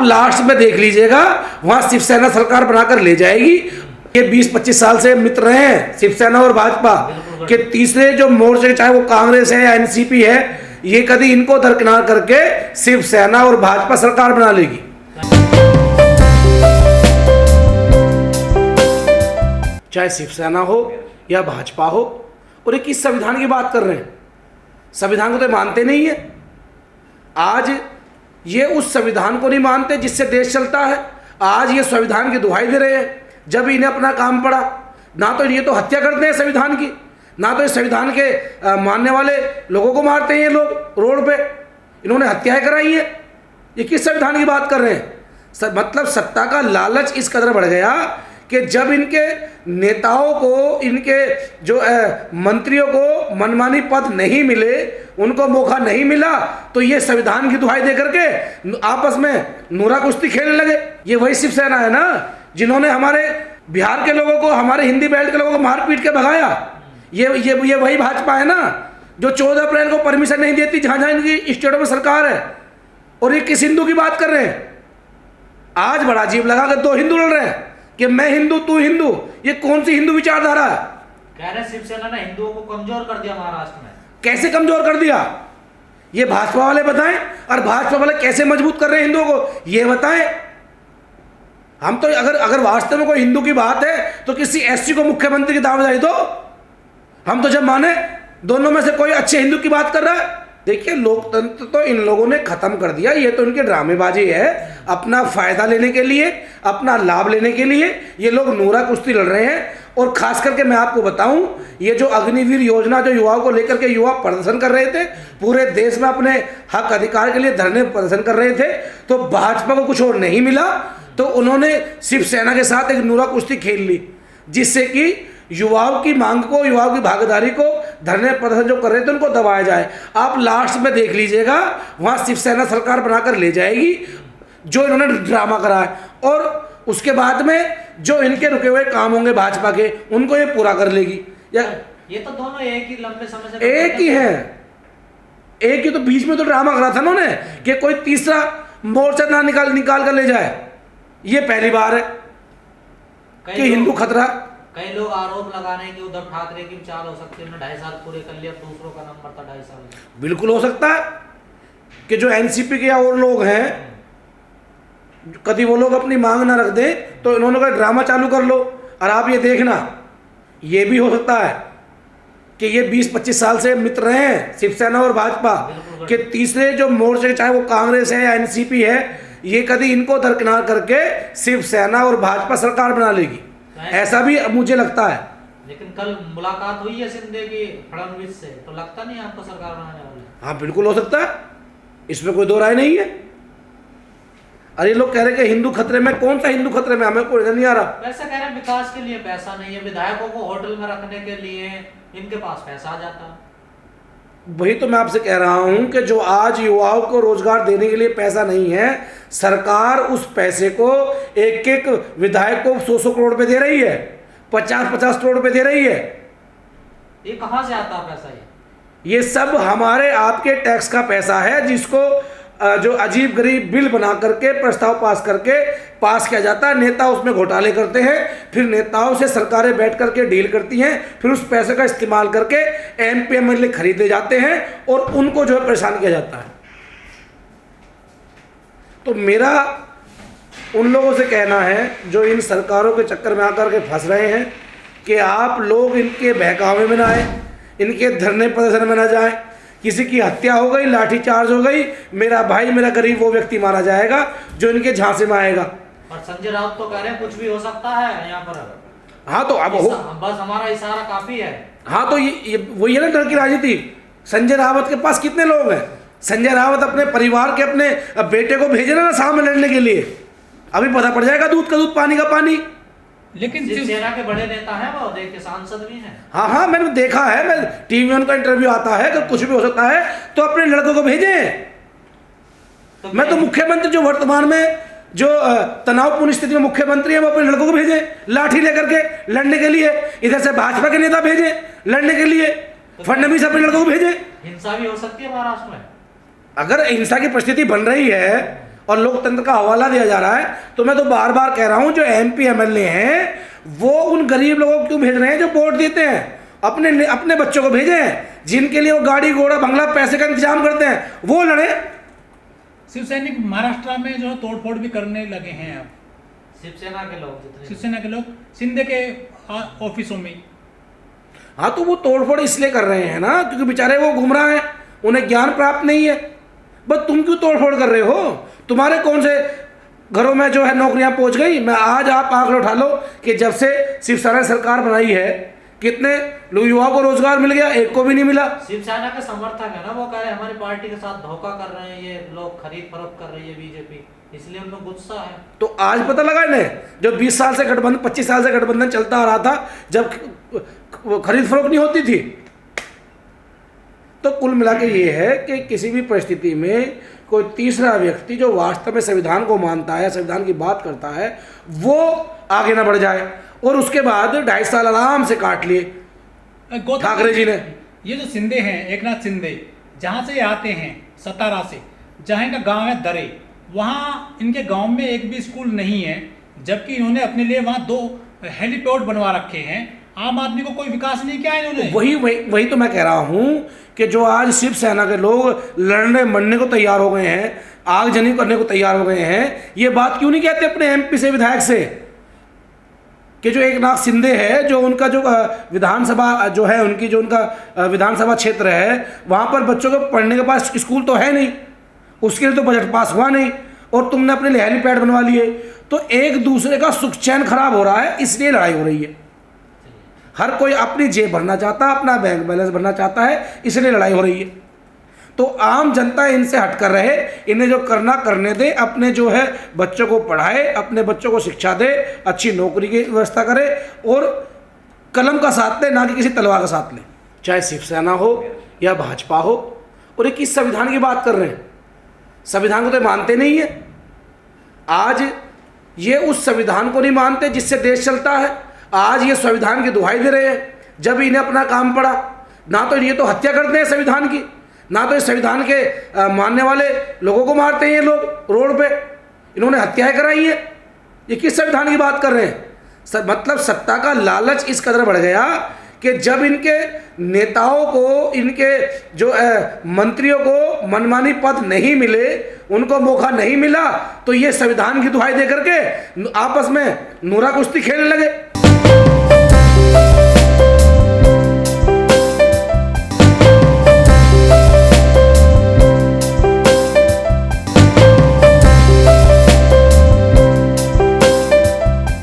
आप लास्ट में देख लीजिएगा, वहां शिवसेना सरकार बनाकर ले जाएगी। ये 20-25 साल से मित्र रहे हैं शिवसेना और भाजपा के। तीसरे जो मोर्चे, चाहे वो कांग्रेस है या एनसीपी है, ये कभी इनको दरकिनार करके शिवसेना और भाजपा सरकार बना लेगी। चाहे शिवसेना हो या भाजपा हो। और ये किस संविधान की बात कर रहे हैं? संविधान को तो मानते नहीं है। आज ये उस संविधान को नहीं मानते जिससे देश चलता है। आज ये संविधान की दुहाई दे रहे हैं। जब इन्हें अपना काम पड़ा, ना तो ये तो हत्या करते हैं संविधान की, ना तो इस संविधान के मानने वाले लोगों को मारते हैं ये लोग रोड पे। इन्होंने हत्याएं कराई है। ये किस संविधान की बात कर रहे हैं? मतलब सत्ता का लालच इस कदर बढ़ गया कि जब इनके नेताओं को, इनके जो मंत्रियों को मनमानी पद नहीं मिले, उनको मौका नहीं मिला, तो ये संविधान की दुहाई दे करके आपस में नूरा कुश्ती खेलने लगे। ये वही शिवसेना है ना जिन्होंने हमारे बिहार के लोगों को, हमारे हिंदी बेल्ट के लोगों को मार पीट के भगाया। ये वही भाजपा है ना जो 14 अप्रैल को परमिशन नहीं देती जहां जहां इनकी स्टेटों में सरकार है। और ये किस हिंदू की बात कर रहे हैं? आज बड़ा अजीब लगा कि दो हिंदू लड़ रहे हैं कि मैं हिंदू तू हिंदू। ये कौन सी हिंदू विचारधारा है? कह रहे शिवसेना ने हिंदुओं को कमजोर कर दिया महाराष्ट्र में। कैसे कमजोर कर दिया ये भाजपा वाले बताएं, और भाजपा वाले कैसे मजबूत कर रहे हैं हिंदुओं को ये बताएं। हम तो अगर वास्तव में कोई हिंदू की बात है तो किसी एससी को मुख्यमंत्री की दावेदारी दो। हम तो जब माने दोनों में से कोई अच्छे हिंदू की बात कर रहा है। देखिए, लोकतंत्र तो इन लोगों ने खत्म कर दिया। ये तो इनके ड्रामेबाजी है। अपना फायदा लेने के लिए, अपना लाभ लेने के लिए ये लोग नूरा कुश्ती लड़ रहे हैं। और खास करके मैं आपको बताऊं, ये जो अग्निवीर योजना जो युवाओं को लेकर के युवा प्रदर्शन कर रहे थे, पूरे देश में अपने हक अधिकार के लिए धरने प्रदर्शन कर रहे थे, तो भाजपा को कुछ और नहीं मिला तो उन्होंने शिवसेना के साथ एक नूरा कुश्ती खेल ली, जिससे कि युवाओं की मांग को, युवाओं की भागीदारी को, धरने प्रदर्शन जो कर रहे थे उनको दबाया जाए। आप लास्ट में देख लीजिएगा, वहां शिवसेना सरकार बनाकर ले जाएगी जो इन्होंने ड्रामा करा है। और उसके बाद में जो इनके रुके हुए काम होंगे भाजपा के, उनको ये पूरा कर लेगी। या ये तो दोनों एक ही लंबे समय से एक ही है, एक ही। तो बीच में तो ड्रामा करा था उन्होंने कि कोई तीसरा मोर्चा ना निकाल कर ले जाए। ये पहली बार है कि हिंदू खतरा। कई लोग आरोप लगा रहे हैं कि उद्धव ठाकरे की चाल हो सकती है, 2.5 साल पूरे कर लिया, दूसरों का नंबर था 2.5 साल। बिल्कुल हो सकता है कि जो एनसीपी के और लोग हैं, कभी वो लोग अपनी मांग ना रख दें तो इन्होंने कहा ड्रामा चालू कर लो। और आप ये देखना, ये भी हो सकता है कि ये 20-25 साल से मित्र रहे हैं शिवसेना और भाजपा के। तीसरे जो मोर्चे, चाहे वो कांग्रेस है या एनसीपी है, ये कभी इनको दरकिनार करके शिवसेना और भाजपा सरकार बना लेगी। ऐसा भी मुझे लगता है। लेकिन कल मुलाकात हुई है शिंदे की फडणवीस से, तो लगता नहीं आपको सरकार बनाने वाली? हाँ, बिल्कुल हो सकता है, इसमें कोई दो राय नहीं है। अरे लोग कह रहे हैं कि हिंदू खतरे में। कौन सा हिंदू खतरे में? हमें कोई नहीं आ रहा। वैसे कह रहे हैं विकास के लिए पैसा नहीं है, विधायकों को होटल में रखने के लिए इनके पास पैसा आ जाता। वही तो मैं आपसे कह रहा हूं कि जो आज युवाओं को रोजगार देने के लिए पैसा नहीं है, सरकार उस पैसे को एक एक विधायक को 100-100 करोड़ रुपए दे रही है, 50-50 करोड़ रुपए दे रही है। ये कहां से आता पैसा? ये सब हमारे आपके टैक्स का पैसा है, जिसको जो अजीब गरीब बिल बना करके, प्रस्ताव पास किया जाता है। नेता उसमें घोटाले करते हैं, फिर नेताओं से सरकारें बैठ करके डील करती हैं, फिर उस पैसे का इस्तेमाल करके एमपी एमएलए खरीदे जाते हैं और उनको जो है परेशान किया जाता है। तो मेरा उन लोगों से कहना है जो इन सरकारों के चक्कर में आकर के फंस रहे हैं कि आप लोग इनके बहकावे में ना आए, इनके धरने प्रदर्शन में ना जाए। किसी की हत्या हो गई, लाठीचार्ज हो गई, मेरा भाई, मेरा गरीब वो व्यक्ति मारा जाएगा जो इनके झांसे में आएगा। और संजय राउत तो कह रहे हैं कुछ भी हो सकता है यहाँ पर। हाँ, तो अब बस हमारा इशारा काफी है। हाँ, तो ये वही है ना डर की राजनीति। संजय रावत के पास कितने लोग हैं? संजय रावत अपने परिवार के, अपने बेटे को भेजे ना सामने लड़ने के लिए। अभी पता पड़ जाएगा दूध का दूध, पानी का पानी। लेकिन शिवसेना के बड़े नेता हैं वो, देखिए सांसद भी हैं। हाँ, मैंने देखा है, मैं टीवी में उनका इंटरव्यू आता है कि कुछ भी हो सकता है तो अपने लड़कों को भेजें। तो मैं तो मुख्यमंत्री जो वर्तमान में जो तनावपूर्ण स्थिति में मुख्यमंत्री है, वो अपने लड़कों को भेजें लाठी लेकर के लड़ने के लिए। इधर से भाजपा के नेता भेजें लड़ने के लिए, फडणवीस अपने लड़कों को भेजें। हिंसा भी हो सकती है महाराष्ट्र में। अगर हिंसा की परिस्थिति बन रही है और लोकतंत्र का हवाला दिया जा रहा है। तो मैं तो बार बार कह रहा हूं, जो MP MLA हैं वो उन गरीब लोगों को क्यों भेज रहे हैं जो वोट देते हैं? अपने बच्चों को भेजें, जिनके लिए वो गाड़ी घोड़ा बंगला पैसे का इंतजाम करते हैं, वो लड़े। शिवसैनिक महाराष्ट्र में जो तोड़फोड़ भी करने लगे हैं अब, शिवसेना के लोग, जितने शिवसेना के लोग शिंदे के ऑफिसों में। हाँ, तो वो तोड़फोड़ इसलिए कर रहे हैं ना क्योंकि बेचारे वो गुमराह हैं, उन्हें ज्ञान प्राप्त नहीं है। बस तुम क्यों तोड़फोड़ कर रहे हो? तुम्हारे कौन से घरों में जो है नौकरियां पहुंच गई? मैं आज आप आंकड़े उठा लो कि जब से शिवसेना सरकार बनाई है कितने लोग युवाओं को रोजगार मिल गया? एक को भी नहीं मिला। शिवसेना के समर्थक है ना, वो कह रहे हैं हमारी पार्टी के साथ धोखा कर रहे हैं, ये लोग खरीद फरोख्त कर रही है बीजेपी, इसलिए उनमें गुस्सा है। तो आज पता लगा इन्हें, जो 20 साल से गठबंधन 25 साल से गठबंधन चलता आ रहा था, जब खरीद फरोख्त नहीं होती थी। तो कुल मिला के ये है कि किसी भी परिस्थिति में कोई तीसरा व्यक्ति जो वास्तव में संविधान को मानता है, संविधान की बात करता है, वो आगे ना बढ़ जाए। और उसके बाद 2.5 साल आराम से काट लिए ठाकरे जी ने। ये जो शिंदे हैं, एकनाथ शिंदे, जहाँ से आते हैं सतारा से, जहाँ इनका गांव है दरे, वहाँ इनके गांव में एक भी स्कूल नहीं है, जबकि इन्होंने अपने लिए वहाँ 2 हेलीपैड बनवा रखे हैं। आम आदमी को कोई विकास नहीं किया इन्होंने। वही तो मैं कह रहा हूँ कि जो आज शिवसेना के लोग लड़ने मरने को तैयार हो गए हैं, आगजनी करने को तैयार हो गए हैं, ये बात क्यों नहीं कहते अपने MP से, विधायक से, कि जो एकनाथ शिंदे है, जो उनका जो विधानसभा जो है, उनकी जो उनका विधानसभा क्षेत्र है, वहाँ पर बच्चों को पढ़ने के पास स्कूल तो है नहीं, उसके लिए तो बजट पास हुआ नहीं, और तुमने अपने लिए हेलीपैड बनवा लिए। तो एक दूसरे का सुख चैन खराब हो रहा है, इसलिए लड़ाई हो रही है। हर कोई अपनी जेब भरना चाहता है, अपना बैंक बैलेंस भरना चाहता है, इसलिए लड़ाई हो रही है। तो आम जनता इनसे हट कर रहे, इन्हें जो करना करने दे, अपने जो है बच्चों को पढ़ाए, अपने बच्चों को शिक्षा दे, अच्छी नौकरी की व्यवस्था करे और कलम का साथ ले, ना कि किसी तलवार का साथ ले। चाहे शिवसेना हो या भाजपा हो। और ये किस संविधान की बात कर रहे हैं? संविधान को तो मानते नहीं है। आज ये उस संविधान को नहीं मानते जिससे देश चलता है। आज ये संविधान की दुहाई दे रहे हैं जब इन्हें अपना काम पड़ा। ना तो ये तो हत्या करते हैं संविधान की, ना तो इस संविधान के मानने वाले लोगों को मारते हैं ये लोग रोड पे। इन्होंने हत्याएं कराई है। ये किस संविधान की बात कर रहे हैं? मतलब सत्ता का लालच इस कदर बढ़ गया कि जब इनके नेताओं को, इनके जो मंत्रियों को मनमानी पद नहीं मिले, उनको मौका नहीं मिला, तो ये संविधान की दुहाई दे करके आपस में नूरा कुश्ती खेलने लगे।